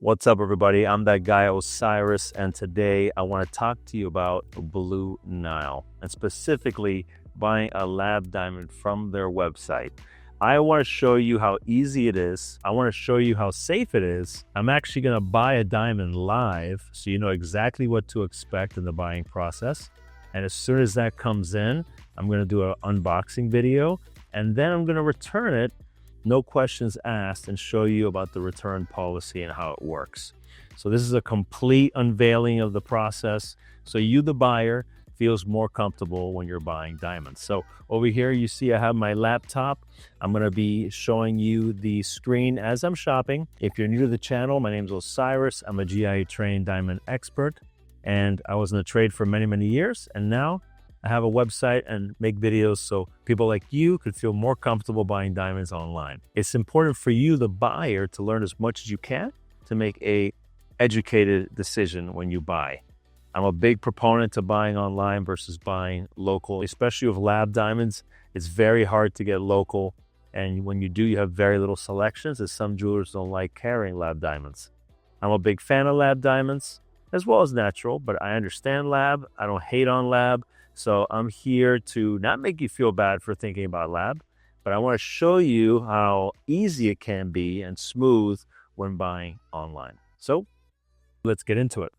What's up, everybody? I'm that guy Osiris, and today I want to talk to you about Blue Nile and specifically buying a lab diamond from their website. I want to show you how easy it is. I want to show you how safe it is. I'm actually going to buy a diamond live so you know exactly what to expect in the buying process. And as soon as that comes in, I'm going to do an unboxing video, and then I'm going to return it, no questions asked, and show you about the return policy and how it works. So this is a complete unveiling of the process, so you, the buyer, feels more comfortable when you're buying diamonds. So over here, you see I have my laptop. I'm going to be showing you the screen as I'm shopping. If you're new to the channel, my name is Osiris. I'm a GIA trained diamond expert, and I was in the trade for many, many years, and now I have a website and make videos so people like you could feel more comfortable buying diamonds online. It's important for you, the buyer, to learn as much as you can to make a educated decision when you buy. I'm a big proponent to buying online versus buying local, especially with lab diamonds. It's very hard to get local, and when you do, you have very little selections, as some jewelers don't like carrying lab diamonds. I'm a big fan of lab diamonds as well as natural, but I understand lab. I don't hate on lab. So I'm here to not make you feel bad for thinking about lab, but I want to show you how easy it can be and smooth when buying online. So let's get into it.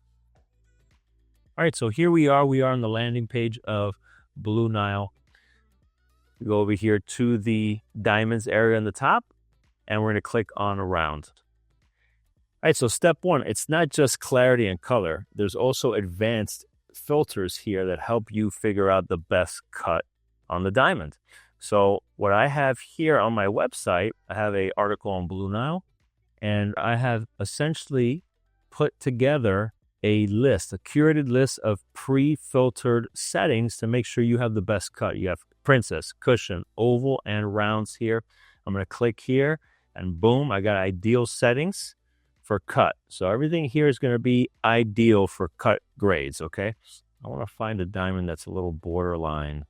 All right, so here we are. We are on the landing page of Blue Nile. We go over here to the diamonds area on the top, and we're going to click on around. All right, so step one, it's not just clarity and color. There's also advanced filters here that help you figure out the best cut on the diamond. So what I have here on my website, I have an article on Blue Nile, and I have essentially put together a list, a curated list of pre-filtered settings to make sure you have the best cut. You have princess, cushion, oval, and rounds here. I'm going to click here, and boom, I got ideal settings for cut. So everything here is going to be ideal for cut grades, okay? I want to find a diamond that's a little borderline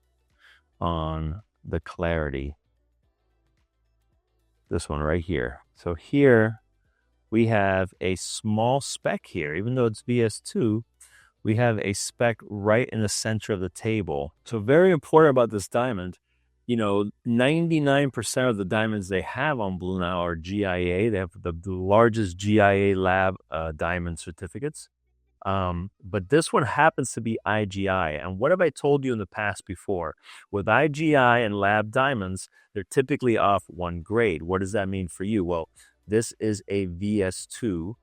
on the clarity. This one right here. So here we have a small speck here. Even though it's VS2, we have a speck right in the center of the table. So very important about this diamond, 99% of the diamonds they have on Blue Nile are GIA. They have the largest GIA lab diamond certificates. But this one happens to be IGI. And what have I told you in the past before? With IGI and lab diamonds, they're typically off one grade. What does that mean for you? Well, this is a VS2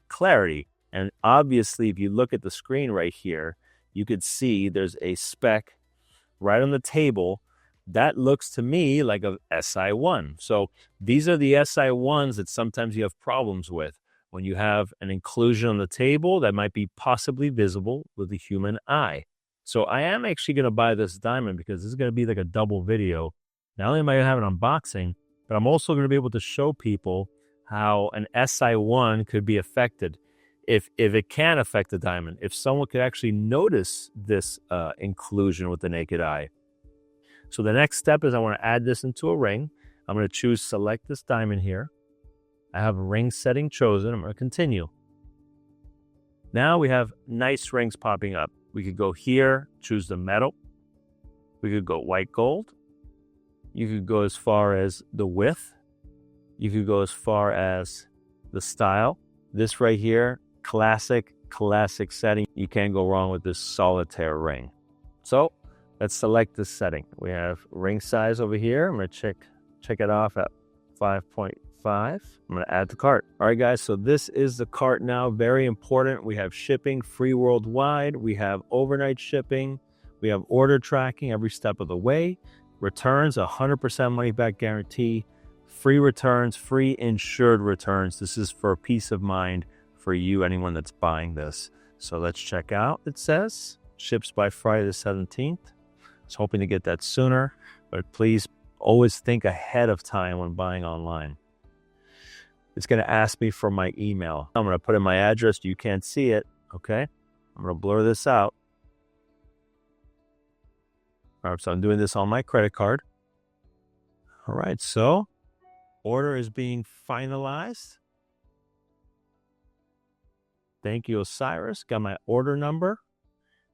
clarity. And obviously, if you look at the screen right here, you could see there's a speck right on the table. That looks to me like a SI1. So these are the SI1s that sometimes you have problems with when you have an inclusion on the table that might be possibly visible with the human eye. So I am actually going to buy this diamond because this is going to be like a double video. Not only am I going to have an unboxing, but I'm also going to be able to show people how an SI1 could be affected. If it can affect the diamond, if someone could actually notice this inclusion with the naked eye. So the next step is I want to add this into a ring. I'm going to choose select this diamond here. I have a ring setting chosen. I'm going to continue. Now we have nice rings popping up. We could go here, choose the metal. We could go white gold. You could go as far as the width. You could go as far as the style. This right here, classic setting. You can't go wrong with this solitaire ring. So let's select this setting. We have ring size over here. I'm going to check it off at 5.5. I'm going to add to cart. All right, guys, so this is the cart now. Very important. We have shipping free worldwide. We have overnight shipping. We have order tracking every step of the way. Returns, 100% money back guarantee. Free returns, free insured returns. This is for peace of mind for you, anyone that's buying this. So let's check out. It says ships by Friday the 17th. I was hoping to get that sooner, but please always think ahead of time when buying online. It's going to ask me for my email. I'm going to put in my address. You can't see it, okay? I'm going to blur this out. All right, so I'm doing this on my credit card. All right, so order is being finalized. Thank you, Osiris. Got my order number,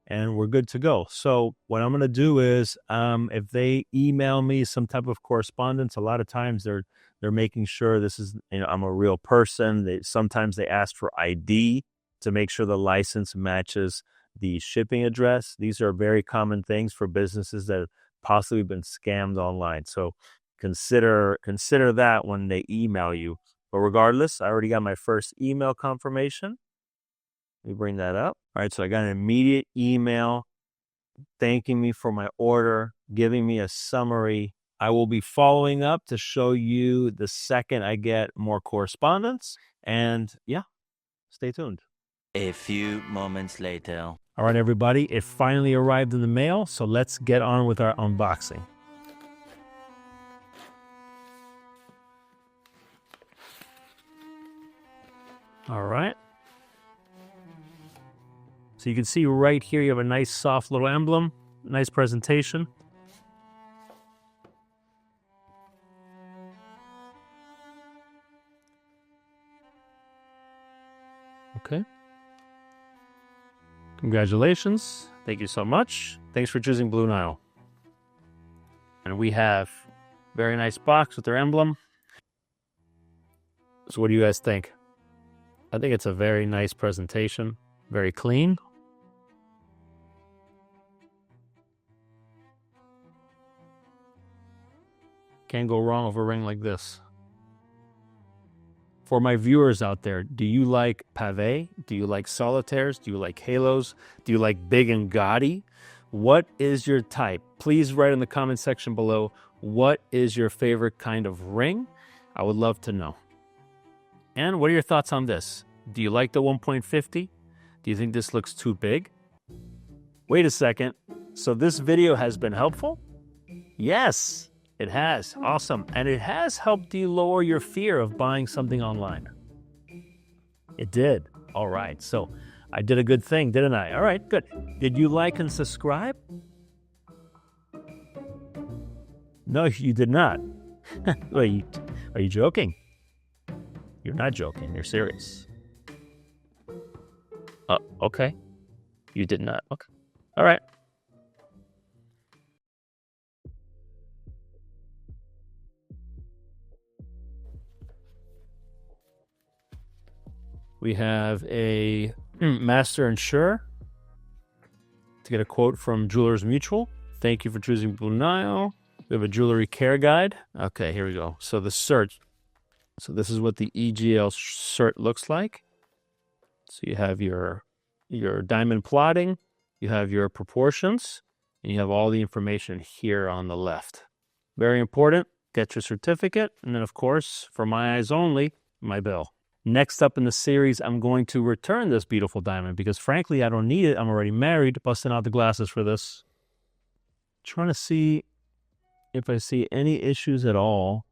and we're good to go. So what I'm going to do is, if they email me some type of correspondence, a lot of times they're making sure this is, I'm a real person. Sometimes they ask for ID to make sure the license matches the shipping address. These are very common things for businesses that have possibly been scammed online. So consider that when they email you. But regardless, I already got my first email confirmation. Let me bring that up. All right, so I got an immediate email thanking me for my order, giving me a summary. I will be following up to show you the second I get more correspondence. And yeah, stay tuned. A few moments later. All right, everybody, it finally arrived in the mail, so let's get on with our unboxing. All right. So you can see right here, you have a nice soft little emblem, nice presentation. Okay. Congratulations. Thank you so much. Thanks for choosing Blue Nile. And we have a very nice box with their emblem. So what do you guys think? I think it's a very nice presentation. Very clean. Can't go wrong with a ring like this. For my viewers out there, do you like pavé? Do you like solitaires? Do you like halos? Do you like big and gaudy? What is your type? Please write in the comment section below, what is your favorite kind of ring? I would love to know. And what are your thoughts on this? Do you like the 1.50? Do you think this looks too big? Wait a second. So this video has been helpful? Yes. It has. Awesome. And it has helped you lower your fear of buying something online. It did. All right. So I did a good thing, didn't I? All right, good. Did you like and subscribe? No, you did not. Are you joking? You're not joking. You're serious. Okay. You did not. Okay. All right. We have a master insurer to get a quote from Jewelers Mutual. Thank you for choosing Blue Nile. We have a jewelry care guide. Okay, here we go. So the cert. So this is what the EGL cert looks like. So you have your diamond plotting, you have your proportions, and you have all the information here on the left. Very important. Get your certificate. And then, of course, for my eyes only, my bill. Next up in the series, I'm going to return this beautiful diamond because, frankly, I don't need it. I'm already married. Busting out the glasses for this. Trying to see if I see any issues at all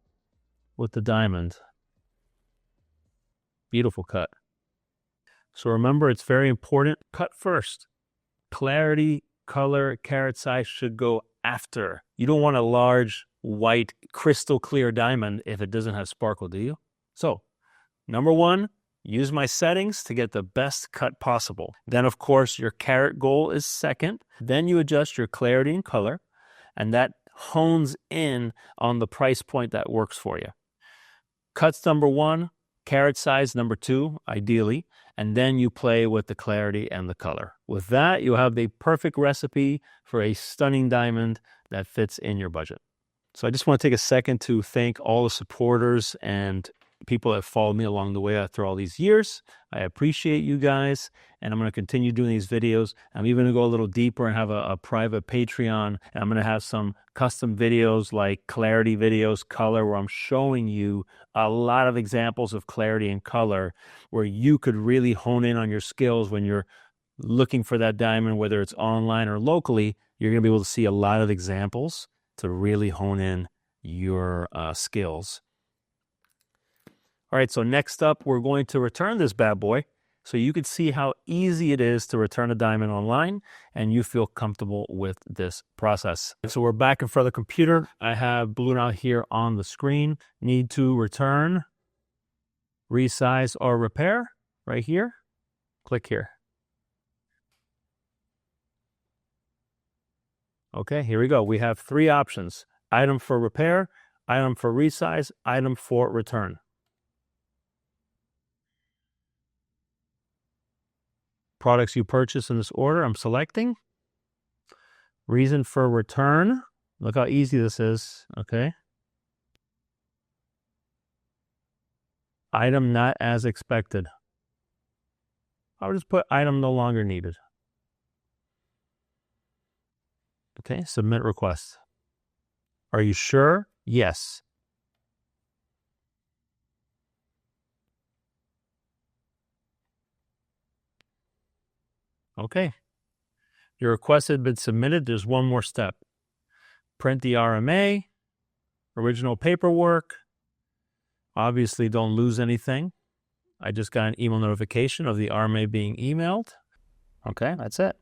with the diamond. Beautiful cut. So remember, it's very important. Cut first. Clarity, color, carat size should go after. You don't want a large, white, crystal clear diamond if it doesn't have sparkle, do you? So, number one, use my settings to get the best cut possible. Then, of course, your carat goal is second. Then you adjust your clarity and color, and that hones in on the price point that works for you. Cuts number one, carat size number two, ideally, and then you play with the clarity and the color. With that, you'll have the perfect recipe for a stunning diamond that fits in your budget. So I just want to take a second to thank all the supporters and people that have followed me along the way after all these years. I appreciate you guys, and I'm going to continue doing these videos. I'm even going to go a little deeper and have a private Patreon, and I'm going to have some custom videos like clarity videos, color, where I'm showing you a lot of examples of clarity and color where you could really hone in on your skills when you're looking for that diamond, whether it's online or locally. You're going to be able to see a lot of examples to really hone in your skills. All right, so next up, we're going to return this bad boy so you can see how easy it is to return a diamond online and you feel comfortable with this process. So we're back in front of the computer. I have Blue Nile here on the screen. Need to return, resize, or repair right here. Click here. Okay, here we go. We have 3 options. Item for repair, item for resize, item for return. Products you purchase in this order, I'm selecting. Reason for return. Look how easy this is, okay? Item not as expected. I'll just put item no longer needed. Okay, submit request. Are you sure? Yes. Okay. Your request had been submitted. There's one more step. Print the RMA, original paperwork. Obviously, don't lose anything. I just got an email notification of the RMA being emailed. Okay, that's it.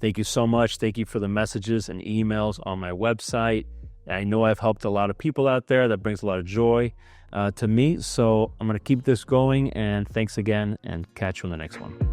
Thank you so much. Thank you for the messages and emails on my website. I know I've helped a lot of people out there. That brings a lot of joy to me. So I'm going to keep this going. And thanks again, and catch you on the next one.